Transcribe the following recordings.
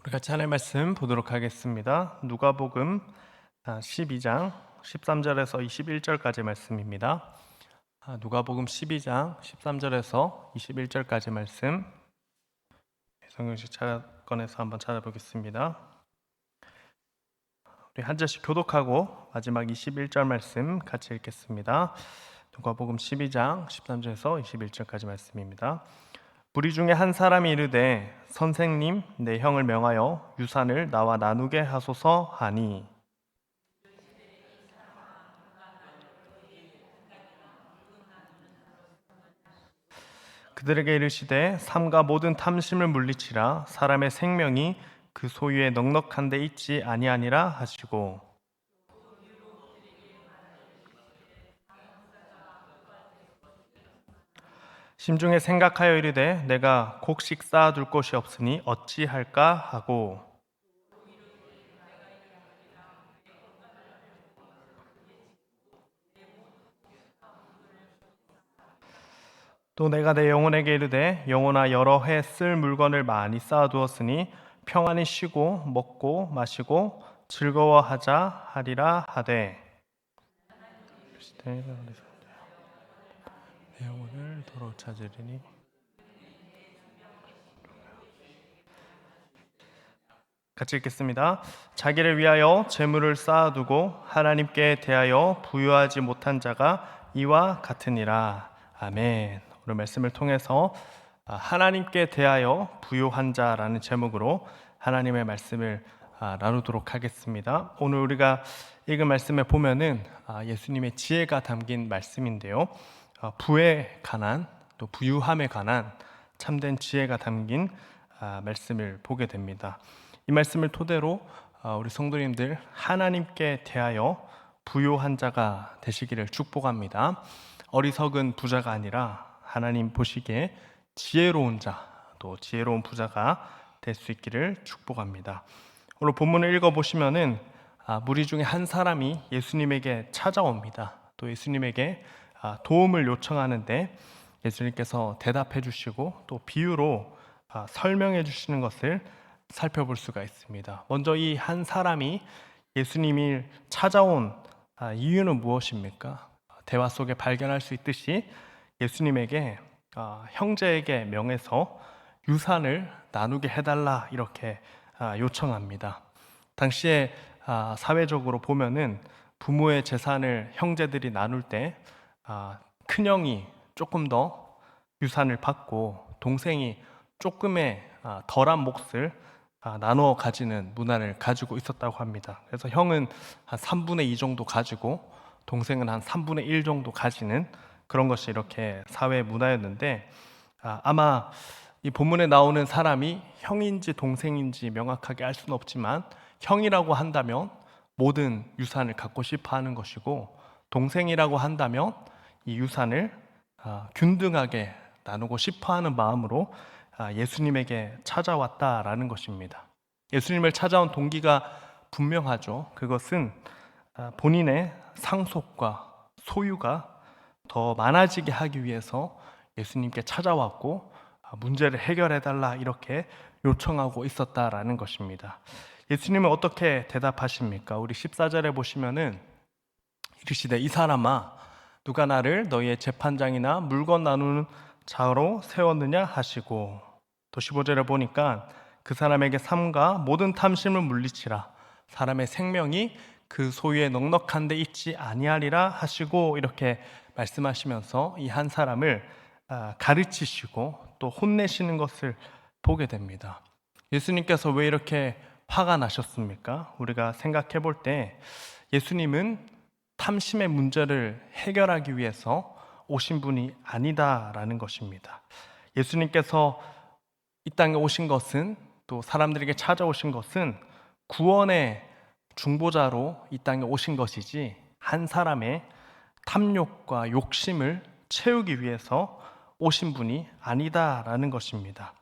우리 같이 하나님의 말씀 보도록 하겠습니다. 누가복음 12장 13절에서 21절까지 말씀입니다. 누가복음 12장 13절에서 21절까지 말씀 성경책 꺼내서 한번 찾아보겠습니다. 우리 한 절씩 교독하고 마지막 21절 말씀 같이 읽겠습니다. 누가복음 12장 13절에서 21절까지 말씀입니다. 무리 중에 한 사람이 이르되 선생님 내 형을 명하여 유산을 나와 나누게 하소서 하니 그들에게 이르시되 삼가 모든 탐심을 물리치라 사람의 생명이 그 소유에 넉넉한 데 있지 아니하니라 하시고 심중에 생각하여 이르되 내가 곡식 쌓아둘 곳이 없으니 어찌할까 하고 또 내가 내 영혼에게 이르되 영혼아 여러 해 쓸 물건을 많이 쌓아두었으니 평안히 쉬고 먹고 마시고 즐거워하자 하리라 하되 내 영혼을 도로 찾으리니 같이 읽겠습니다. 자기를 위하여 재물을 쌓아두고 하나님께 대하여 부유하지 못한 자가 이와 같으니라. 아멘. 오늘 말씀을 통해서 하나님께 대하여 부유한 자라는 제목으로 하나님의 말씀을 나누도록 하겠습니다. 오늘 우리가 읽은 말씀에 보면은 예수님의 지혜가 담긴 말씀인데요. 부에 관한 또 부유함에 관한 참된 지혜가 담긴 말씀을 보게 됩니다. 이 말씀을 토대로 우리 성도님들 하나님께 대하여 부유한 자가 되시기를 축복합니다. 어리석은 부자가 아니라 하나님 보시기에 지혜로운 자, 또 지혜로운 부자가 될 수 있기를 축복합니다. 오늘 본문을 읽어보시면은 무리 중에 한 사람이 예수님에게 찾아옵니다. 또 예수님에게 도움을 요청하는데 예수님께서 대답해 주시고 또 비유로 설명해 주시는 것을 살펴볼 수가 있습니다. 먼저 이 한 사람이 예수님이 찾아온 이유는 무엇입니까? 대화 속에 발견할 수 있듯이 예수님에게 형제에게 명해서 유산을 나누게 해달라 이렇게 요청합니다. 당시에 사회적으로 보면은 부모의 재산을 형제들이 나눌 때 큰형이 조금 더 유산을 받고 동생이 조금의 덜한 몫을 나눠 가지는 문화를 가지고 있었다고 합니다. 그래서 형은 한 3분의 2 정도 가지고 동생은 한 3분의 1 정도 가지는 그런 것이 이렇게 사회 문화였는데 아마 이 본문에 나오는 사람이 형인지 동생인지 명확하게 알 수는 없지만 형이라고 한다면 모든 유산을 갖고 싶어 하는 것이고 동생이라고 한다면 이 유산을 균등하게 나누고 싶어 하는 마음으로 예수님에게 찾아왔다라는 것입니다. 예수님을 찾아온 동기가 분명하죠. 그것은 본인의 상속과 소유가 더 많아지게 하기 위해서 예수님께 찾아왔고 문제를 해결해달라 이렇게 요청하고 있었다라는 것입니다. 예수님은 어떻게 대답하십니까? 우리 14절에 보시면은 이르시되 이 사람아 누가 나를 너희의 재판장이나 물건 나누는 자로 세웠느냐 하시고 또 15절에 보니까 그 사람에게 삼가 모든 탐심을 물리치라 사람의 생명이 그 소유에 넉넉한 데 있지 아니하리라 하시고 이렇게 말씀하시면서 이 한 사람을 가르치시고 또 혼내시는 것을 보게 됩니다. 예수님께서 왜 이렇게 화가 나셨습니까? 우리가 생각해 볼 때 예수님은 탐심의 문제를 해결하기 위해서 오신 분이 아니다라는 것입니다. 예수님께서 이 땅에 오신 것은 또 사람들에게 찾아오신 것은 구원의 중보자로 이 땅에 오신 것이지 한 사람의 탐욕과 욕심을 채우기 위해서 오신 분이 아니다라는 것입니다.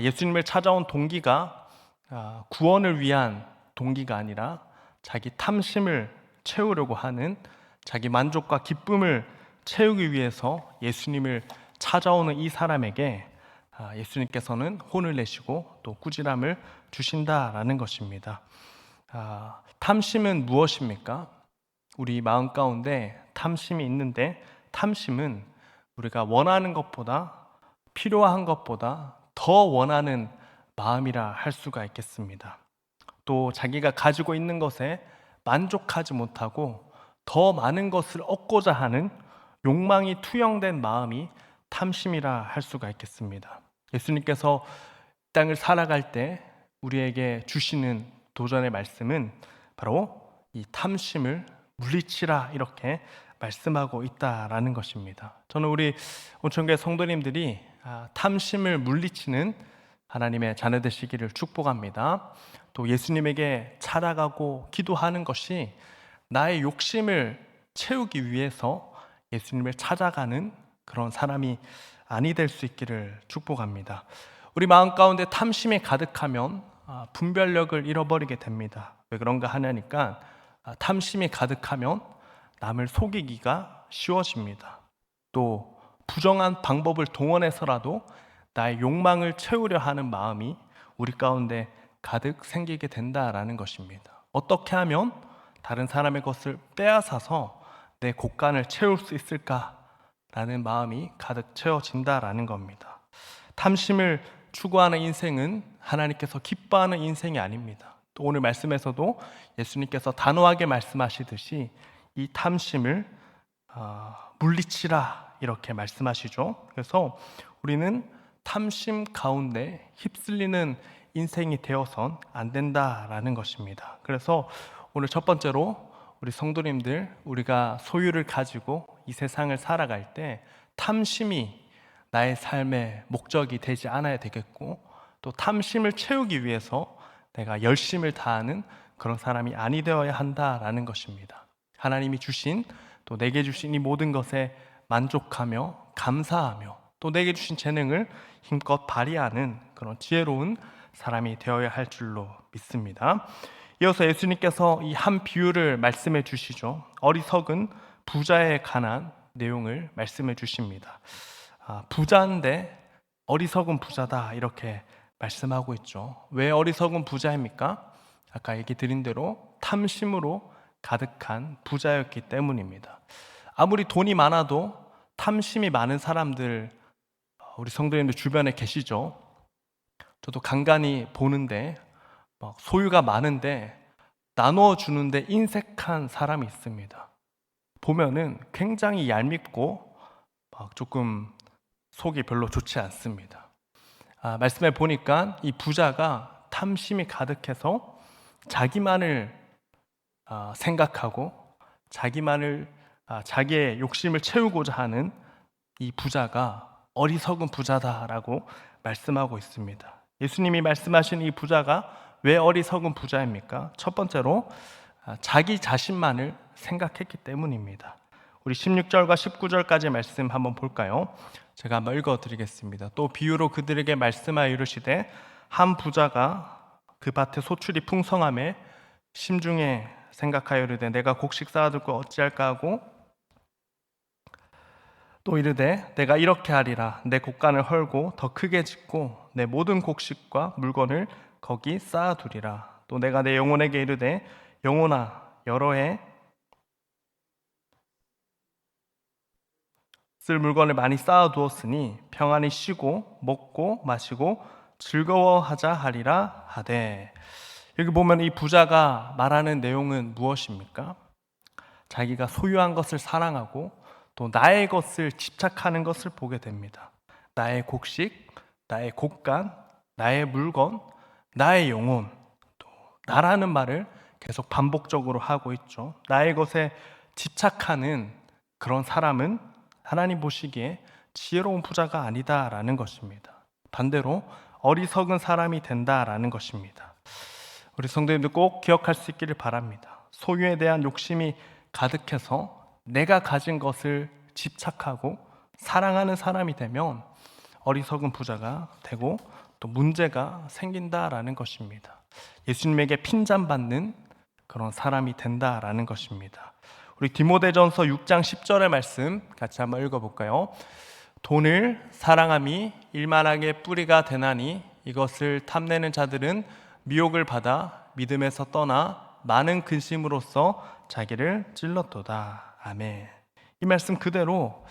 예수님을 찾아온 동기가 구원을 위한 동기가 아니라 자기 탐심을 채우려고 하는 자기 만족과 기쁨을 채우기 위해서 예수님을 찾아오는 이 사람에게 예수님께서는 혼을 내시고 또 꾸지람을 주신다라는 것입니다. 탐심은 무엇입니까? 우리 마음 가운데 탐심이 있는데, 탐심은 우리가 원하는 것보다, 필요한 것보다 더 원하는 마음이라 할 수가 있겠습니다. 또 자기가 가지고 있는 것에 만족하지 못하고 더 많은 것을 얻고자 하는 욕망이 투영된 마음이 탐심이라 할 수가 있겠습니다. 예수님께서 땅을 살아갈 때 우리에게 주시는 도전의 말씀은 바로 이 탐심을 물리치라, 이렇게 말씀하고 있다라는 것입니다. 저는 우리 온천교회 성도님들이 탐심을 물리치는 하나님의 자녀 되시기를 축복합니다. 또 예수님에게 찾아가고 기도하는 것이 나의 욕심을 채우기 위해서 예수님을 찾아가는 그런 사람이 아니 될 수 있기를 축복합니다. 우리 마음 가운데 탐심이 가득하면 분별력을 잃어버리게 됩니다. 왜 그런가 하냐니까, 탐심이 가득하면 남을 속이기가 쉬워집니다. 또 부정한 방법을 동원해서라도 나의 욕망을 채우려 하는 마음이 우리 가운데 가득 생기게 된다라는 것입니다. 어떻게 하면 다른 사람의 것을 빼앗아서 내 곳간을 채울 수 있을까라는 마음이 가득 채워진다라는 겁니다. 탐심을 추구하는 인생은 하나님께서 기뻐하는 인생이 아닙니다. 또 오늘 말씀에서도 예수님께서 단호하게 말씀하시듯이 이 탐심을 물리치라, 이렇게 말씀하시죠. 그래서 우리는 탐심 가운데 휩쓸리는 인생이 되어선 안 된다라는 것입니다. 그래서 오늘 첫 번째로 우리 성도님들, 우리가 소유를 가지고 이 세상을 살아갈 때 탐심이 나의 삶의 목적이 되지 않아야 되겠고, 또 탐심을 채우기 위해서 내가 열심을 다하는 그런 사람이 아니 되어야 한다라는 것입니다. 하나님이 주신, 또 내게 주신 이 모든 것에 만족하며 감사하며 또 내게 주신 재능을 힘껏 발휘하는 그런 지혜로운 사람이 되어야 할 줄로 믿습니다. 이어서 예수님께서 이 한 비유를 말씀해 주시죠. 어리석은 부자에 관한 내용을 말씀해 주십니다. 부자인데 어리석은 부자다, 이렇게 말씀하고 있죠. 왜 어리석은 부자입니까? 아까 얘기 드린 대로 탐심으로 가득한 부자였기 때문입니다. 아무리 돈이 많아도 탐심이 많은 사람들, 우리 성도님들 주변에 계시죠. 저도 간간히 보는데 막 소유가 많은데 나누어 주는데 인색한 사람이 있습니다. 보면은 굉장히 얄밉고 막 조금 속이 별로 좋지 않습니다. 말씀에 보니까 이 부자가 탐심이 가득해서 자기만을 생각하고 자기의 욕심을 채우고자 하는 이 부자가 어리석은 부자다라고 말씀하고 있습니다. 예수님이 말씀하신 이 부자가 왜 어리석은 부자입니까? 첫 번째로 자기 자신만을 생각했기 때문입니다. 우리 16절과 19절까지 말씀 한번 볼까요? 제가 한번 읽어드리겠습니다. 또 비유로 그들에게 말씀하여 이르시되 한 부자가 그 밭에 소출이 풍성함에 심중에 생각하여 이르되 내가 곡식 쌓아두고 어찌할까 하고 또 이르되 내가 이렇게 하리라. 내 곡간을 헐고 더 크게 짓고 내 모든 곡식과 물건을 거기 쌓아두리라. 또 내가 내 영혼에게 이르되 영혼아, 여러 해 쓸 물건을 많이 쌓아두었으니 평안히 쉬고 먹고 마시고 즐거워하자 하리라 하되. 여기 보면 이 부자가 말하는 내용은 무엇입니까? 자기가 소유한 것을 사랑하고 또 나의 것을 집착하는 것을 보게 됩니다. 나의 곡식, 나의 곡간, 나의 물건, 나의 영혼, 또 나라는 말을 계속 반복적으로 하고 있죠. 나의 것에 집착하는 그런 사람은 하나님 보시기에 지혜로운 부자가 아니다라는 것입니다. 반대로 어리석은 사람이 된다라는 것입니다. 우리 성도님들 꼭 기억할 수 있기를 바랍니다. 소유에 대한 욕심이 가득해서 내가 가진 것을 집착하고 사랑하는 사람이 되면 어리석은 부자가 되고 또 문제가 생긴다라는 것입니다. 예수님에게 핀잔받는 그런 사람이 된다라는 것입니다. 우리 디모데전서 6장 10절의 말씀 같이 한번 읽어볼까요? 돈을 사랑함이 일만하게 뿌리가 되나니 이것을 탐내는 자들은 미혹을 받아 믿음에서 떠나 많은 근심으로써 자기를 찔렀도다. 아멘. 이 말씀 그대로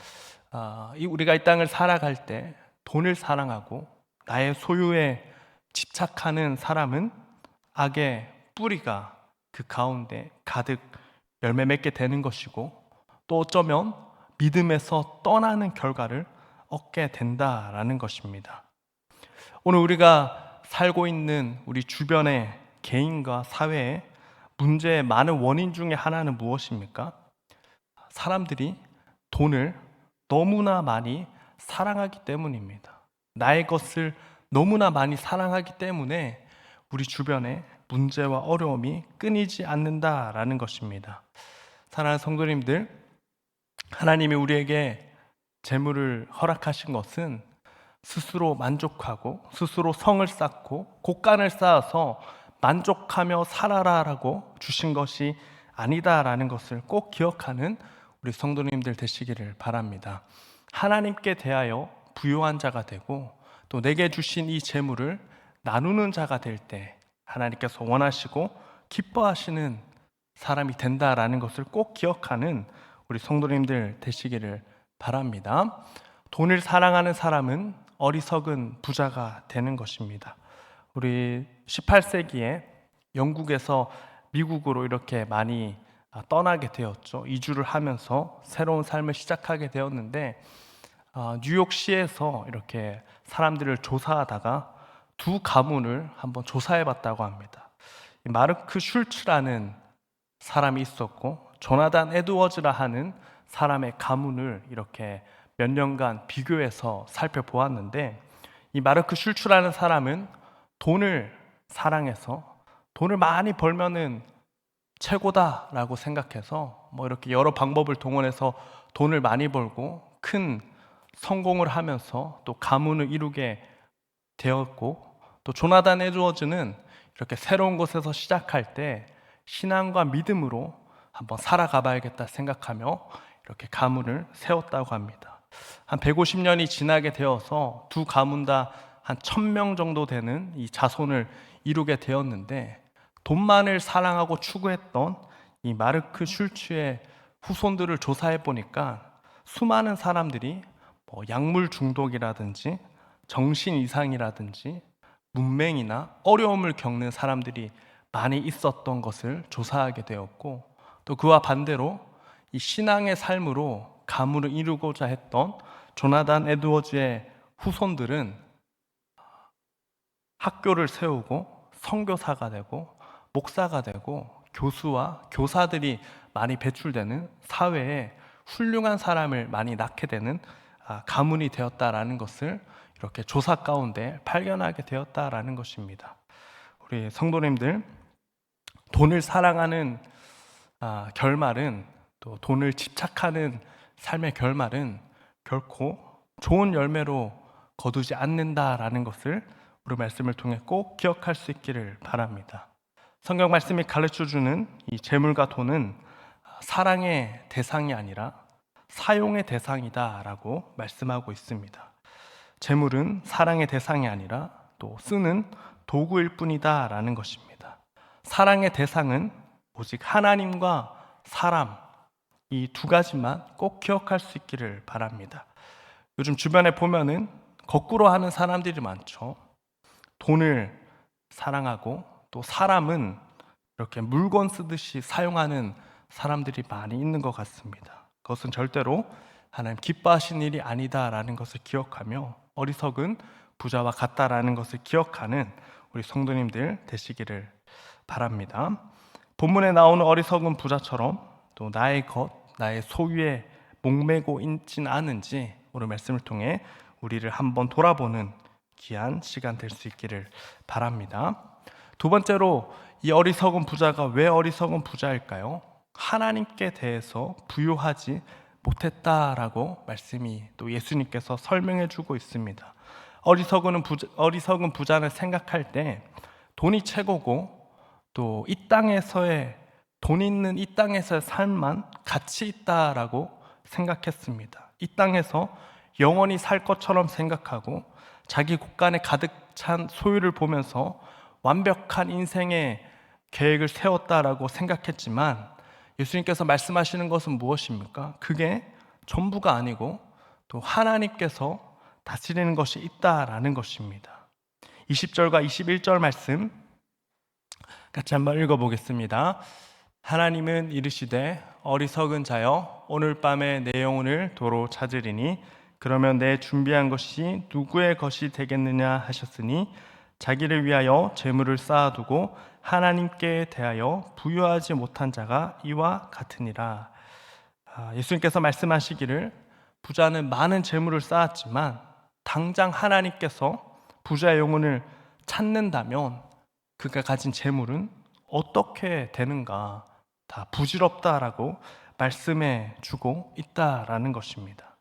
우리가 이 땅을 살아갈 때 돈을 사랑하고 나의 소유에 집착하는 사람은 악의 뿌리가 그 가운데 가득 열매 맺게 되는 것이고, 또 어쩌면 믿음에서 떠나는 결과를 얻게 된다라는 것입니다. 오늘 우리가 살고 있는 우리 주변의 개인과 사회의 문제의 많은 원인 중에 하나는 무엇입니까? 사람들이 돈을 너무나 많이 사랑하기 때문입니다. 나의 것을 너무나 많이 사랑하기 때문에 우리 주변에 문제와 어려움이 끊이지 않는다라는 것입니다. 사랑하는 성도님들, 하나님이 우리에게 재물을 허락하신 것은 스스로 만족하고 스스로 성을 쌓고 곳간을 쌓아서 만족하며 살아라라고 주신 것이 아니다라는 것을 꼭 기억하는 우리 성도님들 되시기를 바랍니다. 하나님께 대하여 부요한 자가 되고 또 내게 주신 이 재물을 나누는 자가 될 때 하나님께서 원하시고 기뻐하시는 사람이 된다라는 것을 꼭 기억하는 우리 성도님들 되시기를 바랍니다. 돈을 사랑하는 사람은 어리석은 부자가 되는 것입니다. 우리 18세기에 영국에서 미국으로 이렇게 많이 떠나게 되었죠. 이주를 하면서 새로운 삶을 시작하게 되었는데 뉴욕시에서 이렇게 사람들을 조사하다가 두 가문을 한번 조사해 봤다고 합니다. 마르크 슐츠라는 사람이 있었고 조나단 에드워즈라 하는 사람의 가문을 이렇게 몇 년간 비교해서 살펴보았는데, 이 마르크 슐츠라는 사람은 돈을 사랑해서 돈을 많이 벌면은 최고다라고 생각해서 이렇게 여러 방법을 동원해서 돈을 많이 벌고 큰 성공을 하면서 또 가문을 이루게 되었고, 또 조나단 에드워즈는 이렇게 새로운 곳에서 시작할 때 신앙과 믿음으로 한번 살아가 봐야겠다 생각하며 이렇게 가문을 세웠다고 합니다. 한 150년이 지나게 되어서 두 가문 다 한 1000명 정도 되는 이 자손을 이루게 되었는데, 돈만을 사랑하고 추구했던 이 마르크 슐츠의 후손들을 조사해 보니까 수많은 사람들이 약물 중독이라든지 정신 이상이라든지 문맹이나 어려움을 겪는 사람들이 많이 있었던 것을 조사하게 되었고, 또 그와 반대로 이 신앙의 삶으로 가문을 이루고자 했던 조나단 에드워즈의 후손들은 학교를 세우고 선교사가 되고 목사가 되고 교수와 교사들이 많이 배출되는 사회에 훌륭한 사람을 많이 낳게 되는 가문이 되었다라는 것을 이렇게 조사 가운데 발견하게 되었다라는 것입니다. 우리 성도님들, 돈을 사랑하는 결말은, 또 돈을 집착하는 삶의 결말은 결코 좋은 열매로 거두지 않는다라는 것을 우리 말씀을 통해 꼭 기억할 수 있기를 바랍니다. 성경 말씀이 가르쳐주는 이 재물과 돈은 사랑의 대상이 아니라 사용의 대상이다라고 말씀하고 있습니다. 재물은 사랑의 대상이 아니라 또 쓰는 도구일 뿐이다라는 것입니다. 사랑의 대상은 오직 하나님과 사람, 이 두 가지만 꼭 기억할 수 있기를 바랍니다. 요즘 주변에 보면은 거꾸로 하는 사람들이 많죠. 돈을 사랑하고 또 사람은 이렇게 물건 쓰듯이 사용하는 사람들이 많이 있는 것 같습니다. 그것은 절대로 하나님 기뻐하신 일이 아니다라는 것을 기억하며 어리석은 부자와 같다라는 것을 기억하는 우리 성도님들 되시기를 바랍니다. 본문에 나오는 어리석은 부자처럼 또 나의 것, 나의 소유에 목매고 있진 않은지 오늘 말씀을 통해 우리를 한번 돌아보는 귀한 시간 될 수 있기를 바랍니다. 두 번째로, 이 어리석은 부자가 왜 어리석은 부자일까요? 하나님께 대해서 부요하지 못했다라고 말씀이 또 예수님께서 설명해 주고 있습니다. 어리석은 부자는 생각할 때 돈이 최고고 또 이 땅에서의 돈 있는 이 땅에서의 삶만 가치 있다라고 생각했습니다. 이 땅에서 영원히 살 것처럼 생각하고 자기 곳간에 가득 찬 소유를 보면서 완벽한 인생의 계획을 세웠다라고 생각했지만 예수님께서 말씀하시는 것은 무엇입니까? 그게 전부가 아니고 또 하나님께서 다스리는 것이 있다라는 것입니다. 20절과 21절 말씀 같이 한번 읽어보겠습니다. 하나님은 이르시되 어리석은 자여 오늘 밤에 내 영혼을 도로 찾으리니 그러면 내 준비한 것이 누구의 것이 되겠느냐 하셨으니 자기를 위하여 재물을 쌓아두고 하나님께 대하여 부유하지 못한 자가 이와 같으니라. 예수님께서 말씀하시기를 부자는 많은 재물을 쌓았지만 당장 하나님께서 부자의 영혼을 찾는다면 그가 가진 재물은 어떻게 되는가 다 부질없다라고 말씀해 주고 있다라는 것입니다.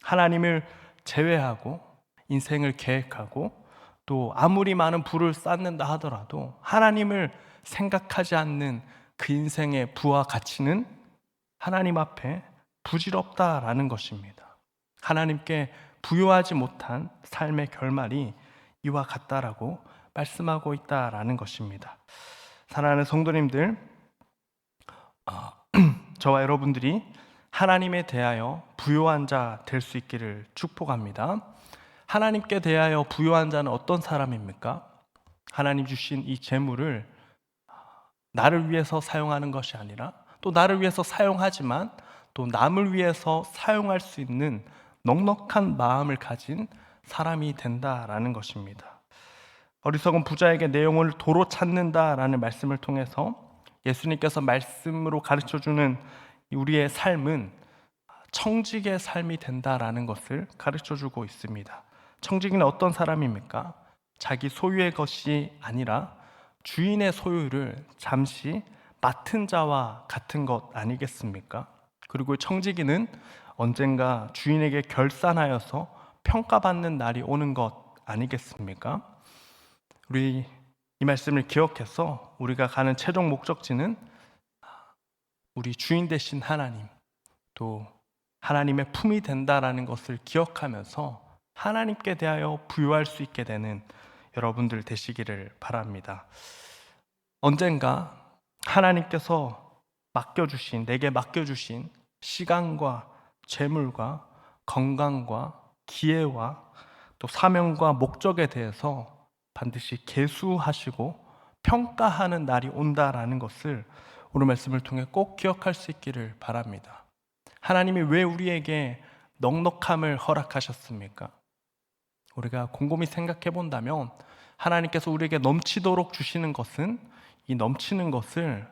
하나님을 제외하고 인생을 계획하고 또 아무리 많은 부를 쌓는다 하더라도 하나님을 생각하지 않는 그 인생의 부와 가치는 하나님 앞에 부질없다라는 것입니다. 하나님께 부여하지 못한 삶의 결말이 이와 같다라고 말씀하고 있다라는 것입니다. 사랑하는 성도님들, 저와 여러분들이 하나님에 대하여 부요한 자 될 수 있기를 축복합니다. 하나님께 대하여 부요한 자는 어떤 사람입니까? 하나님 주신 이 재물을 나를 위해서 사용하는 것이 아니라 또 나를 위해서 사용하지만 또 남을 위해서 사용할 수 있는 넉넉한 마음을 가진 사람이 된다라는 것입니다. 어리석은 부자에게 내 영혼을 도로 찾는다라는 말씀을 통해서 예수님께서 말씀으로 가르쳐주는 우리의 삶은 청직의 삶이 된다라는 것을 가르쳐주고 있습니다. 청직은 어떤 사람입니까? 자기 소유의 것이 아니라 주인의 소유를 잠시 맡은 자와 같은 것 아니겠습니까? 그리고 청지기는 언젠가 주인에게 결산하여서 평가받는 날이 오는 것 아니겠습니까? 우리 이 말씀을 기억해서 우리가 가는 최종 목적지는 우리 주인 되신 하나님, 또 하나님의 품이 된다라는 것을 기억하면서 하나님께 대하여 부여할 수 있게 되는 여러분들 되시기를 바랍니다. 언젠가 하나님께서 내게 맡겨주신 시간과 재물과 건강과 기회와 또 사명과 목적에 대해서 반드시 계수하시고 평가하는 날이 온다라는 것을 오늘 말씀을 통해 꼭 기억할 수 있기를 바랍니다. 하나님이 왜 우리에게 넉넉함을 허락하셨습니까? 우리가 곰곰이 생각해 본다면 하나님께서 우리에게 넘치도록 주시는 것은 이 넘치는 것을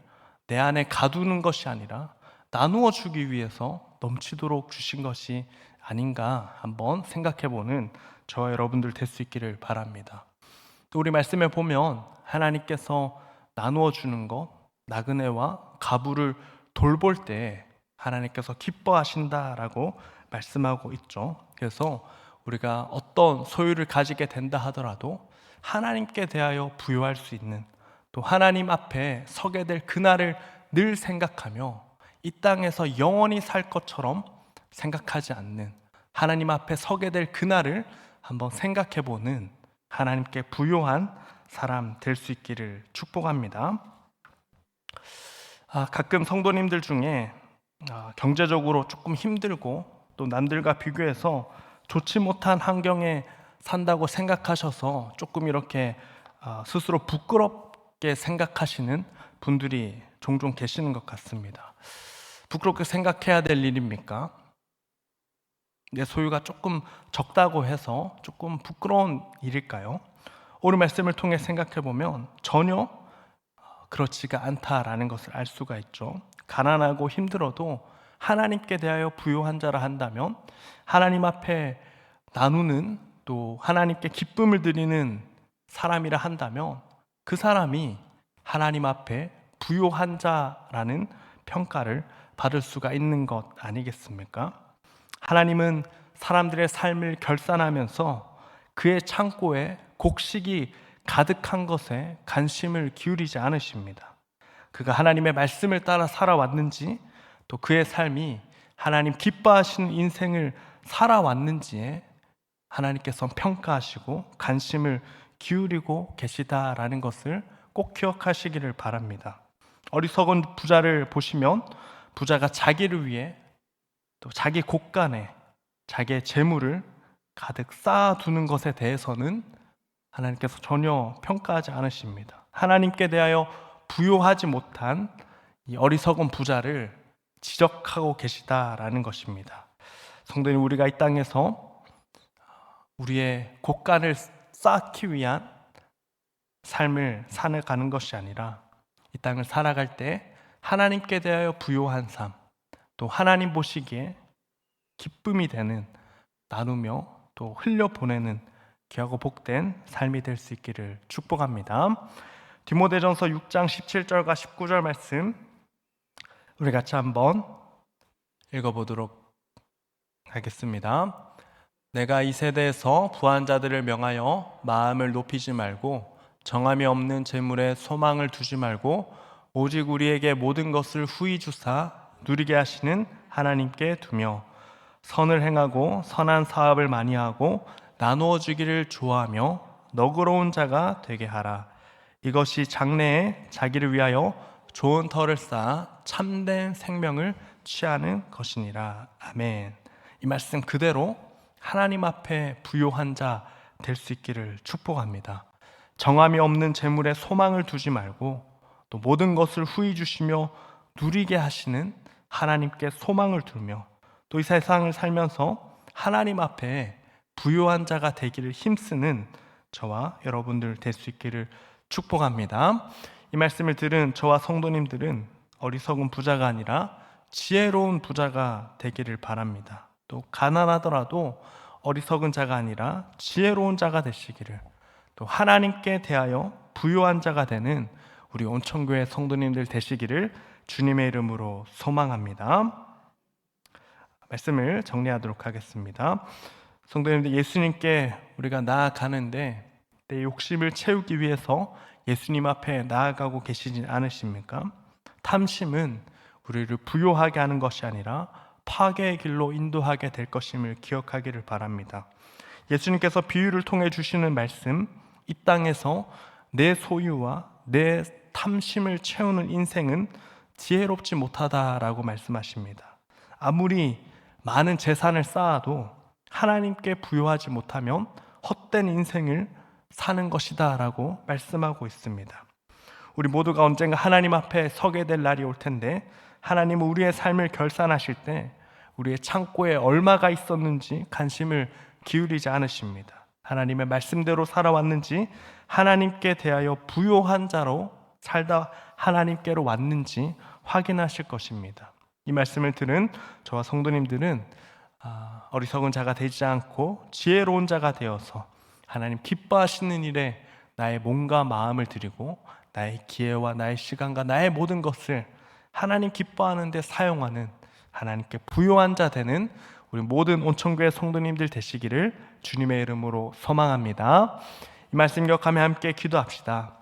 내 안에 가두는 것이 아니라 나누어 주기 위해서 넘치도록 주신 것이 아닌가 한번 생각해 보는 저와 여러분들 될 수 있기를 바랍니다. 또 우리 말씀에 보면 하나님께서 나누어 주는 것, 나그네와 가부를 돌볼 때 하나님께서 기뻐하신다라고 말씀하고 있죠. 그래서 우리가 어떤 소유를 가지게 된다 하더라도 하나님께 대하여 부여할 수 있는 또 하나님 앞에 서게 될 그날을 늘 생각하며 이 땅에서 영원히 살 것처럼 생각하지 않는 하나님 앞에 서게 될 그날을 한번 생각해 보는 하나님께 부요한 사람 될 수 있기를 축복합니다. 가끔 성도님들 중에 경제적으로 조금 힘들고 또 남들과 비교해서 좋지 못한 환경에 산다고 생각하셔서 조금 이렇게 스스로 부끄럽게 생각하시는 분들이 종종 계시는 것 같습니다. 부끄럽게 생각해야 될 일입니까? 내 소유가 조금 적다고 해서 조금 부끄러운 일일까요? 오늘 말씀을 통해 생각해 보면 전혀 그렇지가 않다라는 것을 알 수가 있죠. 가난하고 힘들어도 하나님께 대하여 부요한 자라 한다면 하나님 앞에 나누는 또 하나님께 기쁨을 드리는 사람이라 한다면 그 사람이 하나님 앞에 부요한 자라는 평가를 받을 수가 있는 것 아니겠습니까? 하나님은 사람들의 삶을 결산하면서 그의 창고에 곡식이 가득한 것에 관심을 기울이지 않으십니다. 그가 하나님의 말씀을 따라 살아왔는지 또 그의 삶이 하나님 기뻐하시는 인생을 살아왔는지에 하나님께서 평가하시고 관심을 기울이고 계시다라는 것을 꼭 기억하시기를 바랍니다. 어리석은 부자를 보시면 부자가 자기를 위해 또 자기 곳간에 자기의 재물을 가득 쌓아두는 것에 대해서는 하나님께서 전혀 평가하지 않으십니다. 하나님께 대하여 부요하지 못한 이 어리석은 부자를 지적하고 계시다라는 것입니다. 성도님, 우리가 이 땅에서 우리의 곳간을 쌓기 위한 삶을 살아가는 것이 아니라 이 땅을 살아갈 때 하나님께 대하여 부요한 삶, 또 하나님 보시기에 기쁨이 되는, 나누며 또 흘려보내는 귀하고 복된 삶이 될 수 있기를 축복합니다. 디모데전서 6장 17절과 19절 말씀 우리 같이 한번 읽어보도록 하겠습니다. 내가 이 세대에서 부한 자들을 명하여 마음을 높이지 말고 정함이 없는 재물에 소망을 두지 말고 오직 우리에게 모든 것을 후히 주사 누리게 하시는 하나님께 두며 선을 행하고 선한 사업을 많이 하고 나누어 주기를 좋아하며 너그러운 자가 되게 하라. 이것이 장래에 자기를 위하여 좋은 터를 쌓아 참된 생명을 취하는 것이니라. 아멘. 이 말씀 그대로 하나님 앞에 부요한 자 될 수 있기를 축복합니다. 정함이 없는 재물에 소망을 두지 말고 또 모든 것을 후히 주시며 누리게 하시는 하나님께 소망을 두며 또 이 세상을 살면서 하나님 앞에 부요한 자가 되기를 힘쓰는 저와 여러분들 될 수 있기를 축복합니다. 이 말씀을 들은 저와 성도님들은 어리석은 부자가 아니라 지혜로운 부자가 되기를 바랍니다. 또 가난하더라도 어리석은 자가 아니라 지혜로운 자가 되시기를, 또 하나님께 대하여 부요한 자가 되는 우리 온천교회 성도님들 되시기를 주님의 이름으로 소망합니다. 말씀을 정리하도록 하겠습니다. 성도님들, 예수님께 우리가 나아가는데 내 욕심을 채우기 위해서 예수님 앞에 나아가고 계시지 않으십니까? 탐심은 우리를 부요하게 하는 것이 아니라 파괴의 길로 인도하게 될 것임을 기억하기를 바랍니다. 예수님께서 비유를 통해 주시는 말씀, 이 땅에서 내 소유와 내 탐심을 채우는 인생은 지혜롭지 못하다라고 말씀하십니다. 아무리 많은 재산을 쌓아도 하나님께 부요하지 못하면 헛된 인생을 사는 것이다 라고 말씀하고 있습니다. 우리 모두가 언젠가 하나님 앞에 서게 될 날이 올 텐데, 하나님은 우리의 삶을 결산하실 때 우리의 창고에 얼마가 있었는지 관심을 기울이지 않으십니다. 하나님의 말씀대로 살아왔는지, 하나님께 대하여 부요한 자로 살다 하나님께로 왔는지 확인하실 것입니다. 이 말씀을 들은 저와 성도님들은 어리석은 자가 되지 않고 지혜로운 자가 되어서 하나님 기뻐하시는 일에 나의 몸과 마음을 드리고 나의 기회와 나의 시간과 나의 모든 것을 하나님 기뻐하는 데 사용하는 하나님께 부요한 자 되는 우리 모든 온천교회 성도님들 되시기를 주님의 이름으로 소망합니다. 이 말씀 기억하며 함께 기도합시다.